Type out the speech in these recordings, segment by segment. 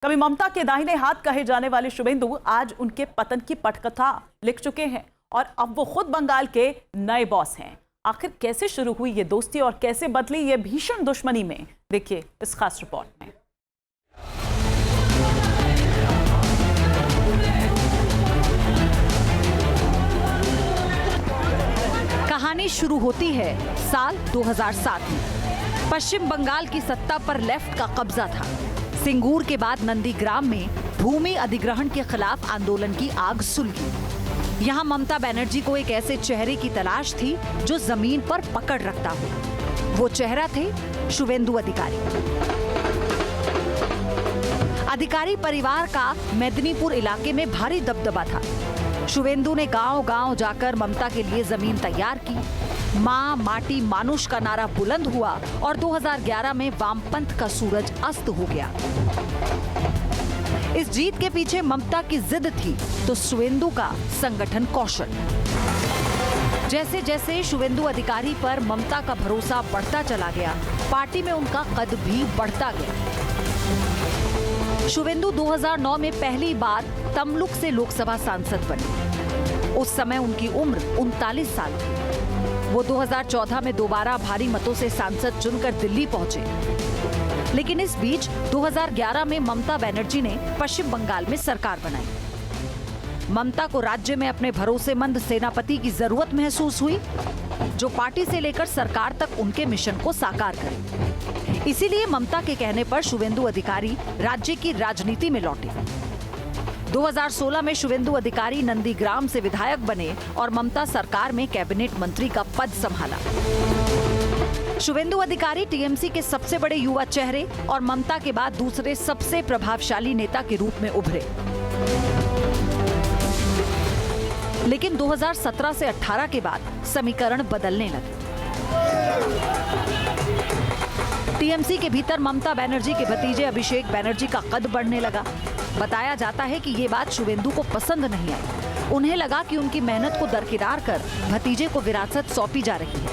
कभी ममता के दाहिने हाथ कहे जाने वाले शुभेंदु आज उनके पतन की पटकथा लिख चुके हैं और अब वो खुद बंगाल के नए बॉस हैं। आखिर कैसे शुरू हुई ये दोस्ती और कैसे बदली ये भीषण दुश्मनी में, देखिए इस खास रिपोर्ट में। कहानी शुरू होती है साल 2007 में। पश्चिम बंगाल की सत्ता पर लेफ्ट का कब्जा था। सिंगूर के बाद नंदीग्राम में भूमि अधिग्रहण के खिलाफ आंदोलन की आग सुलगी। यहाँ ममता बनर्जी को एक ऐसे चेहरे की तलाश थी जो जमीन पर पकड़ रखता हो। वो चेहरा थे शुवेंदु अधिकारी। अधिकारी परिवार का मेदिनीपुर इलाके में भारी दबदबा था। शुवेंदु ने गांव-गांव जाकर ममता के लिए जमीन तैयार की। मां माटी मानुष का नारा बुलंद हुआ और 2011 में वामपंथ का सूरज अस्त हो गया। इस जीत के पीछे ममता की जिद थी तो शुवेंदु का संगठन कौशल। जैसे जैसे शुवेंदु अधिकारी पर ममता का भरोसा बढ़ता चला गया, पार्टी में उनका कद भी बढ़ता गया। शुवेंदु 2009 में पहली बार तमलुक से लोकसभा सांसद बने। उस समय उनकी उम्र 39 साल थी। वो 2014 में दोबारा भारी मतों से सांसद चुनकर दिल्ली पहुंचे। लेकिन इस बीच 2011 में ममता बनर्जी ने पश्चिम बंगाल में सरकार बनाई। ममता को राज्य में अपने भरोसेमंद सेनापति की जरूरत महसूस हुई, जो पार्टी से लेकर सरकार तक उनके मिशन को साकार करे। इसीलिए ममता के कहने पर शुवेंदु अधिकारी राज्य की राजनीति में लौटे। 2016 में शुवेंदु अधिकारी नंदीग्राम से विधायक बने और ममता सरकार में कैबिनेट मंत्री का पद संभाला। शुवेंदु अधिकारी टीएमसी के सबसे बड़े युवा चेहरे और ममता के बाद दूसरे सबसे प्रभावशाली नेता के रूप में उभरे। लेकिन 2017 से 18 के बाद समीकरण बदलने लगे। टीएमसी के भीतर ममता बनर्जी के भतीजे अभिषेक बनर्जी का कद बढ़ने लगा। बताया जाता है कि ये बात शुवेंदु को पसंद नहीं आई। उन्हें लगा कि उनकी मेहनत को दरकिनार कर भतीजे को विरासत सौंपी जा रही है।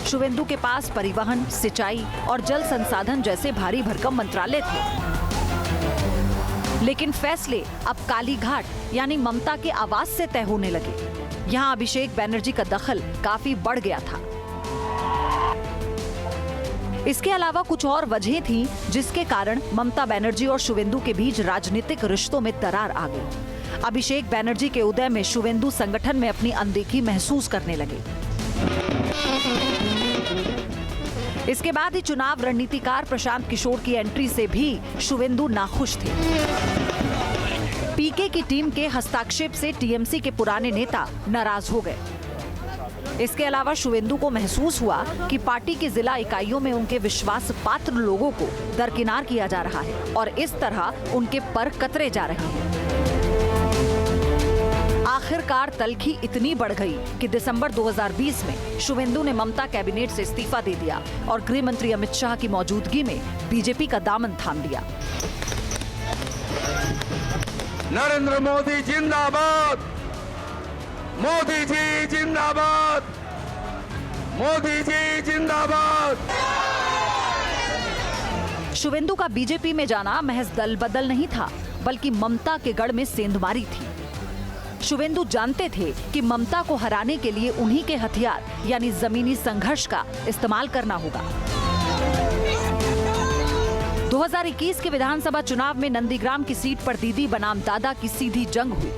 शुवेंदु के पास परिवहन, सिंचाई और जल संसाधन जैसे भारी भरकम मंत्रालय थे। लेकिन फैसले अब काली घाट यानी ममता के आवाज से तय होने लगे। यहाँ अभिषेक बनर्जी का दखल काफी बढ़ गया था। इसके अलावा कुछ और वजहें थीं जिसके कारण ममता बनर्जी और शुवेंदु के बीच राजनीतिक रिश्तों में दरार आ गई। अभिषेक बनर्जी के उदय में शुवेंदु संगठन में अपनी अनदेखी महसूस करने लगे। इसके बाद ही चुनाव रणनीतिकार प्रशांत किशोर की एंट्री से भी शुवेंदु नाखुश थे। पीके की टीम के हस्तक्षेप से टीएमसी के पुराने नेता नाराज हो गए। इसके अलावा शुवेंदु को महसूस हुआ कि पार्टी की जिला इकाइयों में उनके विश्वास पात्र लोगों को दरकिनार किया जा रहा है और इस तरह उनके पर कतरे जा रहे हैं। आखिरकार तल्खी इतनी बढ़ गई कि दिसंबर 2020 में शुवेंदु ने ममता कैबिनेट से इस्तीफा दे दिया और गृह मंत्री अमित शाह की मौजूदगी में बीजेपी का दामन थाम लिया। नरेंद्र मोदी जिंदाबाद, मोदी जी जिंदाबाद, मोदी जी जिंदाबाद। शुवेंदु का बीजेपी में जाना महज दल बदल नहीं था, बल्कि ममता के गढ़ में सेंधमारी थी। शुवेंदु जानते थे कि ममता को हराने के लिए उन्हीं के हथियार यानी जमीनी संघर्ष का इस्तेमाल करना होगा। 2021 के विधानसभा चुनाव में नंदीग्राम की सीट पर दीदी बनाम दादा की सीधी जंग हुई।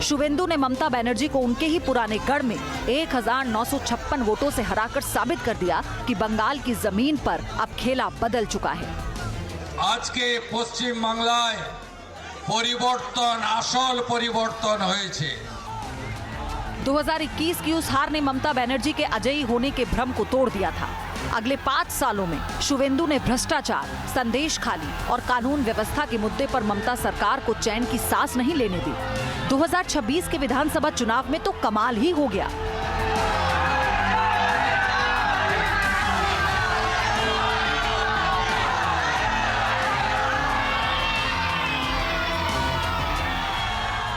शुवेंदु ने ममता बनर्जी को उनके ही पुराने गढ़ में 1956 वोटों से हराकर साबित कर दिया कि बंगाल की जमीन पर अब खेला बदल चुका है। आज के पश्चिम बांग्लाय परिवर्तन आसल परिवर्तन হয়েছে। 2021 की उस हार ने ममता बनर्जी के अजयी होने के भ्रम को तोड़ दिया था। अगले 5 सालों में शुवेंदु ने भ्रष्टाचार, संदेश खाली और कानून व्यवस्था के मुद्दे पर ममता सरकार को चैन की सांस नहीं लेने दी। 2026 के विधानसभा चुनाव में तो कमाल ही हो गया।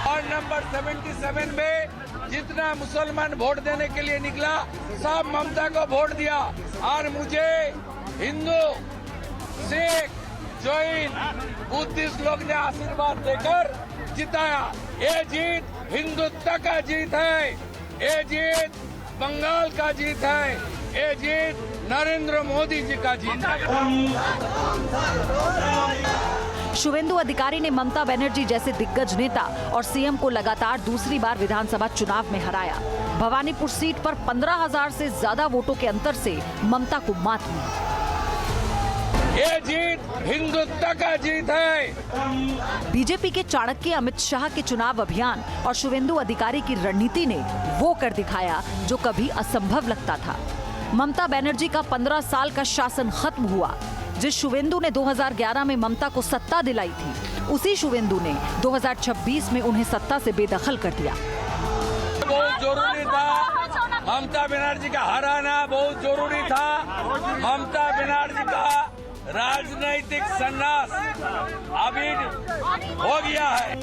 और नंबर 77 में जितना मुसलमान वोट देने के लिए निकला सब ममता को वोट दिया और मुझे हिंदू, सिख, जो इन बुद्धिस्ट लोग ने आशीर्वाद देकर जिताया। ये जीत हिंदुत्व का जीत है, ये जीत बंगाल का जीत है, ये जीत नरेंद्र मोदी जी का जीत है। शुवेंदु अधिकारी ने ममता बनर्जी जैसे दिग्गज नेता और सीएम को लगातार दूसरी बार विधानसभा चुनाव में हराया। भवानीपुर सीट पर 15,000 से ज्यादा वोटों के अंतर से ममता को मात मिली। ये जीत हिंदुत्व का जीत है। बीजेपी के चाणक्य अमित शाह के चुनाव अभियान और शुवेंदु अधिकारी की रणनीति ने वो कर दिखाया जो कभी असंभव लगता था। ममता बनर्जी का 15 साल का शासन खत्म हुआ। जिस शुवेंदु ने 2011 में ममता को सत्ता दिलाई थी, उसी शुवेंदु ने 2026 में उन्हें सत्ता से बेदखल कर दिया। बहुत जरूरी था ममता बनर्जी का हराना, बहुत जरूरी था। ममता बनर्जी का राजनीतिक संन्यास अभी हो गया है।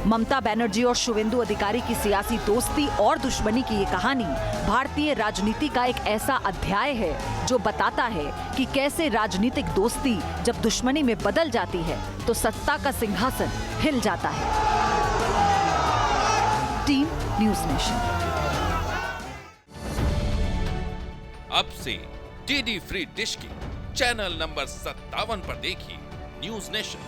ममता बनर्जी और शुवेंदु अधिकारी की सियासी दोस्ती और दुश्मनी की ये कहानी भारतीय राजनीति का एक ऐसा अध्याय है जो बताता है कि कैसे राजनीतिक दोस्ती जब दुश्मनी में बदल जाती है तो सत्ता का सिंहासन हिल जाता है। Team news nation. अब से डीडी फ्री डिश की चैनल नंबर 57 पर देखिए न्यूज़ नेशन।